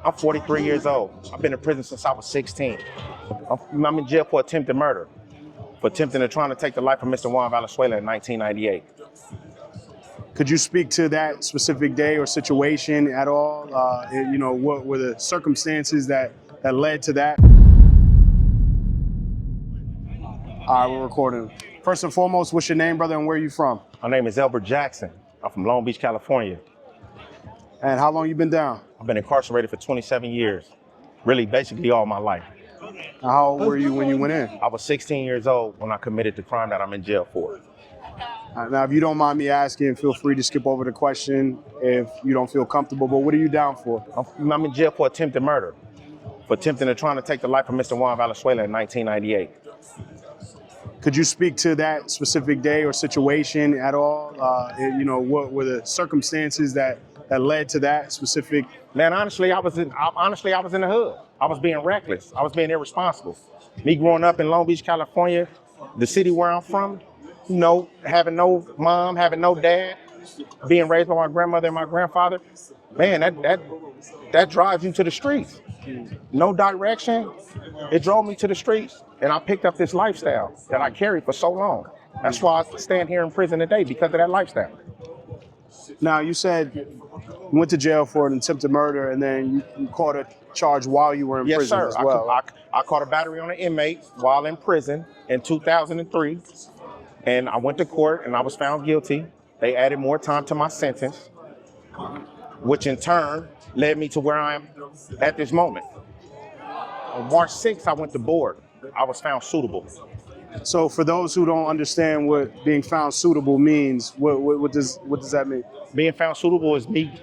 I'm 43 years old. I've been in prison since I was 16. I'm in jail for attempted murder, for attempting to trying to take the life of Mr. Juan Valenzuela in 1998. Could you speak to that specific day or situation at all? What were the circumstances that led to that? All right, we're recording. First and foremost, what's your name, brother, and where are you from? My name is Elbert Jackson. I'm from Long Beach, California. And how long you been down? I've been incarcerated for 27 years, really basically all my life. How old were you when you went in? I was 16 years old when I committed the crime that I'm in jail for. Now, if you don't mind me asking, feel free to skip over the question if you don't feel comfortable, but what are you down for? I'm in jail for attempted murder, for attempting to trying to take the life of Mr. Juan Valenzuela in 1998. Could you speak to that specific day or situation at all? What were the circumstances that led to that specific? Man, honestly, I was in the hood. I was being reckless. I was being irresponsible. Me growing up in Long Beach, California, the city where I'm from, having no mom, having no dad, being raised by my grandmother and my grandfather, man, that drives you to the streets. No direction. It drove me to the streets, and I picked up this lifestyle that I carried for so long. That's why I stand here in prison today, because of that lifestyle. Now, you said you went to jail for an attempted murder, and then you caught a charge while you were in prison as well. I caught a battery on an inmate while in prison in 2003, and I went to court and I was found guilty. They added more time to my sentence, which in turn led me to where I am at this moment. On March 6th, I went to board. I was found suitable. So for those who don't understand what being found suitable means, what does that mean? Being found suitable is me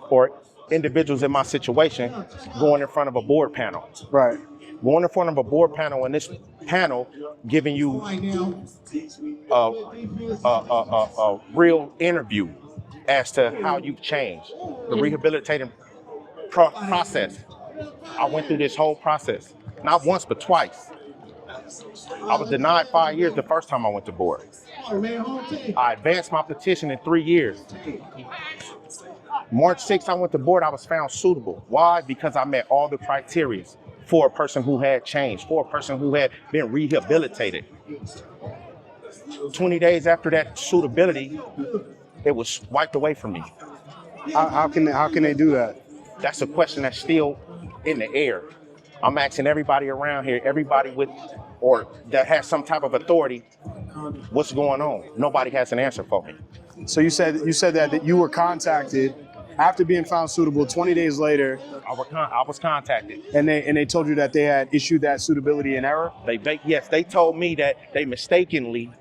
or individuals in my situation going in front of a board panel. Right. Going in front of a board panel, and this panel giving you a real interview as to how you've changed, the rehabilitating process. I went through this whole process, not once, but twice. I was denied 5 years the first time I went to board. I advanced my petition in 3 years. March 6th, I went to board. I was found suitable. Why? Because I met all the criteria for a person who had changed, for a person who had been rehabilitated. 20 days after that suitability, it was wiped away from me. How can they do that? That's a question that's still in the air. I'm asking everybody around here, everybody with or that has some type of authority, what's going on? Nobody has an answer for me. So you said that you were contacted after being found suitable. 20 days later, I was contacted, and they told you that they had issued that suitability in error. They told me that they mistakenly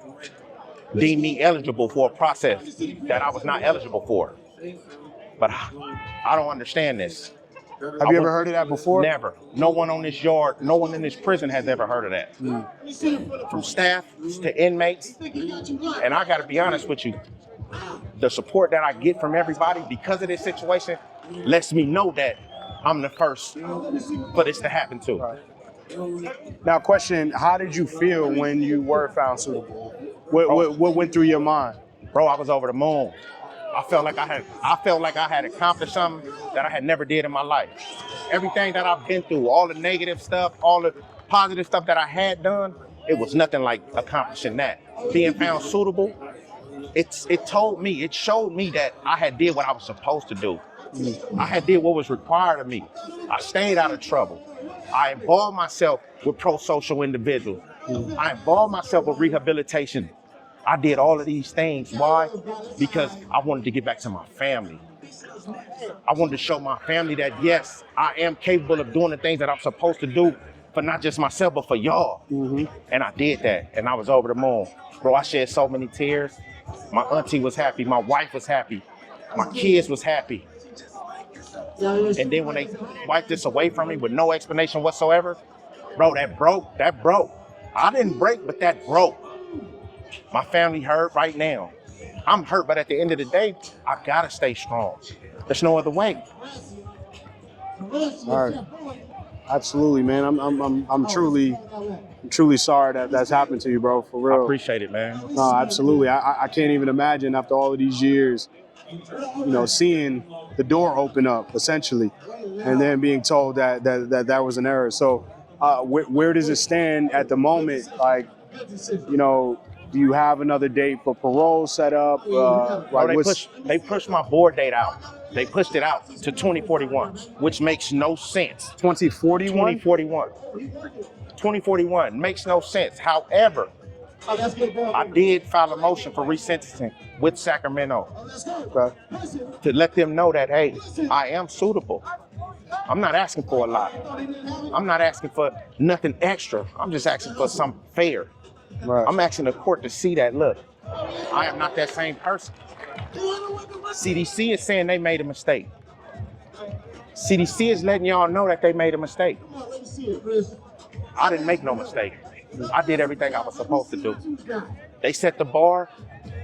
deemed me eligible for a process that I was not eligible for. But I don't understand this. Have you ever heard of that before? Never. No one on this yard, no one in this prison has ever heard of that. From staff to inmates. And I gotta be honest with you, the support that I get from everybody because of this situation lets me know that I'm the first for this to happen to. Right. Now, question, how did you feel when you were found suitable? What went through your mind? Bro, I was over the moon. I felt like I had accomplished something that I had never did in my life. Everything that I've been through, all the negative stuff, all the positive stuff that I had done, it was nothing like accomplishing that. Being found suitable, it showed me that I had did what I was supposed to do. I had did what was required of me. I stayed out of trouble. I involved myself with pro-social individuals. I involved myself with rehabilitation. I did all of these things. Why? Because I wanted to get back to my family. I wanted to show my family that, yes, I am capable of doing the things that I'm supposed to do for not just myself, but for y'all. And I did that, and I was over the moon. Bro, I shed so many tears. My auntie was happy. My wife was happy. My kids was happy. And then when they wiped this away from me with no explanation whatsoever, bro, that broke. I didn't break, but that broke. My family hurt right now. I'm hurt, but at the end of the day, I gotta stay strong. There's no other way. All right. Absolutely, man. I'm truly sorry that that's happened to you, bro. For real. I appreciate it, man. No, absolutely. I can't even imagine after all of these years seeing the door open up essentially, and then being told that was an error. So where does it stand at the moment? Like, do you have another date for parole set up? They pushed my board date out. They pushed it out to 2041, which makes no sense. 2041? 2041 makes no sense. However, I did file a motion for resentencing with Sacramento to let them know that, hey, I am suitable. I'm not asking for a lot. I'm not asking for nothing extra. I'm just asking for something fair. Right. I'm asking the court to see that, look, I am not that same person. CDC is saying they made a mistake. CDC is letting y'all know that they made a mistake. I didn't make no mistake. I did everything I was supposed to do. They set the bar,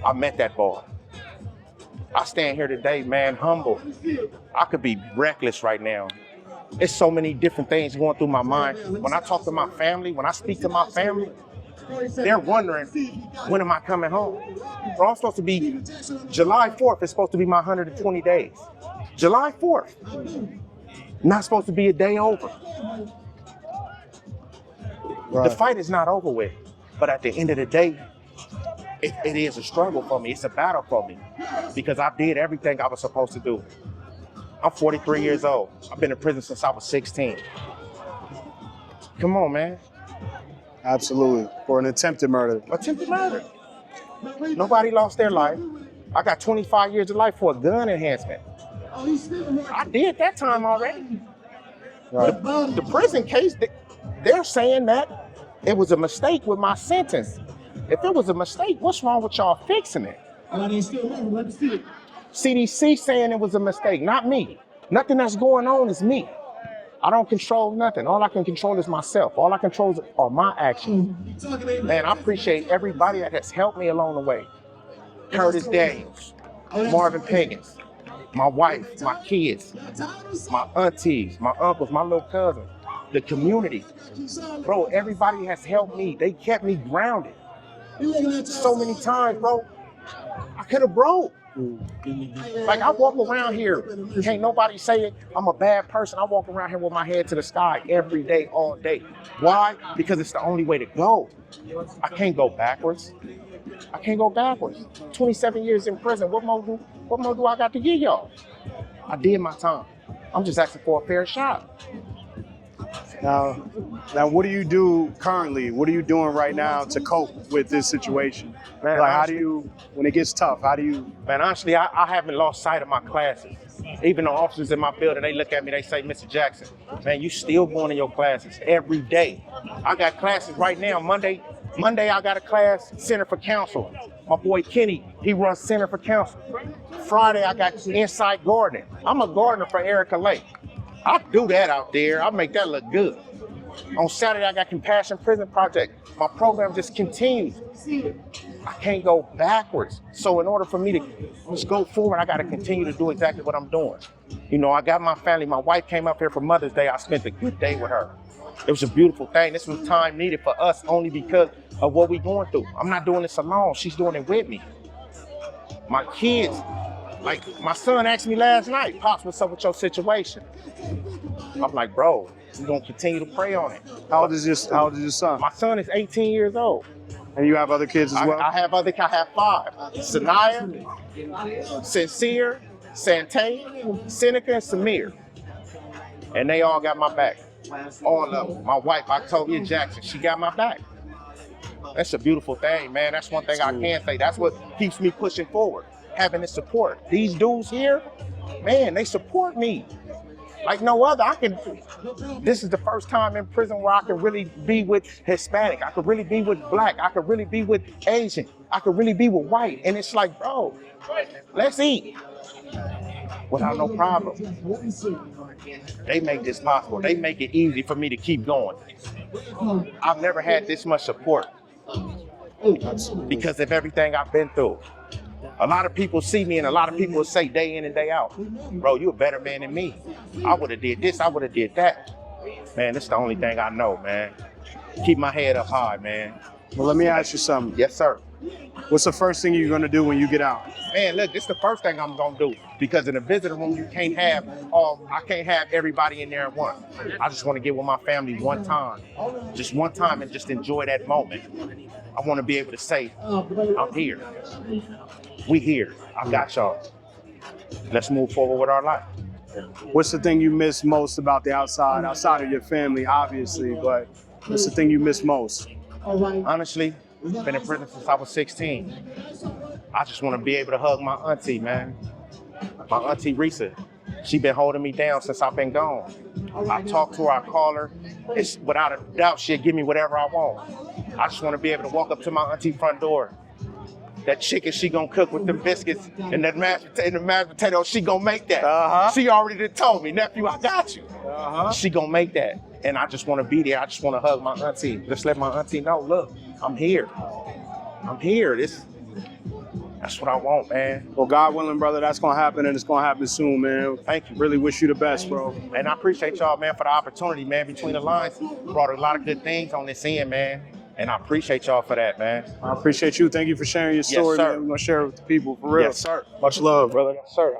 I met that bar. I stand here today, man, humble. I could be reckless right now. There's so many different things going through my mind. When I talk to my family, when I speak to my family, they're wondering, when am I coming home? Bro, I'm supposed to be, July 4th is supposed to be my 120 days. July 4th. Not supposed to be a day over. Right. The fight is not over with, but at the end of the day, it is a struggle for me. It's a battle for me because I did everything I was supposed to do. I'm 43 years old. I've been in prison since I was 16. Come on, man. Absolutely. For an attempted murder. Attempted murder. Nobody lost their life. I got 25 years of life for a gun enhancement. I did that time already. Right. The prison case, they're saying that it was a mistake with my sentence. If it was a mistake, what's wrong with y'all fixing it? CDC saying it was a mistake, not me. Nothing that's going on is me. I don't control nothing. All I can control is myself. All I control are my actions. Man, I appreciate everybody that has helped me along the way. Curtis Daniels, Marvin Piggins, my wife, my kids, my aunties, my uncles, my little cousins, the community. Bro, everybody has helped me. They kept me grounded. So many times, bro, I could have broke. Like, I walk around here, can't nobody say it, I'm a bad person. I walk around here with my head to the sky every day, all day. Why? Because it's the only way to go. I can't go backwards. I can't go backwards. 27 years in prison, what more do I got to give y'all? I did my time. I'm just asking for a fair shot. Now, what do you do currently? What are you doing right now to cope with this situation? Man, like, honestly, how do you, when it gets tough, how do you? Man, honestly, I haven't lost sight of my classes. Even the officers in my building, they look at me, they say, Mr. Jackson, man, you still going to your classes every day. I got classes right now. Monday I got a class, Center for Counsel. My boy Kenny, he runs Center for Counsel. Friday, I got Inside Gardening. I'm a gardener for Erica Lake. I do that out there. I make that look good. On Saturday, I got Compassion Prison Project. My program just continues. I can't go backwards. So in order for me to just go forward, I got to continue to do exactly what I'm doing. I got my family. My wife came up here for Mother's Day. I spent a good day with her. It was a beautiful thing. This was time needed for us only because of what we're going through. I'm not doing this alone. She's doing it with me. My kids, like my son asked me last night, Pops, what's up with your situation? I'm like, bro, we're gonna continue to pray on it. How old is your son? My son is 18 years old. And you have other kids as well? I have 5. Sanaya, Sincere, Santay, Seneca, and Samir. And they all got my back. All of them. My wife, Octavia Jackson, she got my back. That's a beautiful thing, man. That's one thing I can say. That's what keeps me pushing forward, having the support. These dudes here, man, they support me like no other. This is the first time in prison where I can really be with Hispanic. I could really be with Black. I could really be with Asian. I could really be with white. And it's like, bro, let's eat without no problem. They make this possible. They make it easy for me to keep going. I've never had this much support because of everything I've been through. A lot of people see me and a lot of people say day in and day out, bro, you're a better man than me. I would have did this, I would have did that. Man, that's the only thing I know, man. Keep my head up high, man. Well, let me ask you something. Yes, sir. What's the first thing you're gonna do when you get out? Man, look, this is the first thing I'm gonna do, because in the visitor room I can't have everybody in there at once. I just want to get with my family one time, and just enjoy that moment. I want to be able to say, I'm here. We here. I got y'all. Let's move forward with our life. What's the thing you miss most about the outside of your family, obviously, but what's the thing you miss most? Honestly, been in prison since I was 16. I just want to be able to hug my auntie, man. My auntie Risa. She been holding me down since I've been gone. I talk to her, I call her. It's without a doubt she'll give me whatever I want. I just want to be able to walk up to my auntie front door. That chicken she gonna cook with them biscuits and the mashed potatoes, she gonna make that. She already done told me, nephew, I got you. She gonna make that. And I just wanna be there. I just wanna hug my auntie. Just let my auntie know, look, I'm here. I'm here. That's what I want, man. Well, God willing, brother, that's gonna happen, and it's gonna happen soon, man. Thank you. Really wish you the best, bro. And I appreciate y'all, man, for the opportunity, man. Between the lines, brought a lot of good things on this end, man. And I appreciate y'all for that, man. I appreciate you. Thank you for sharing your story, sir. man. We're gonna share it with the people, for real. Yes, sir. Much love, brother. Yes, sir.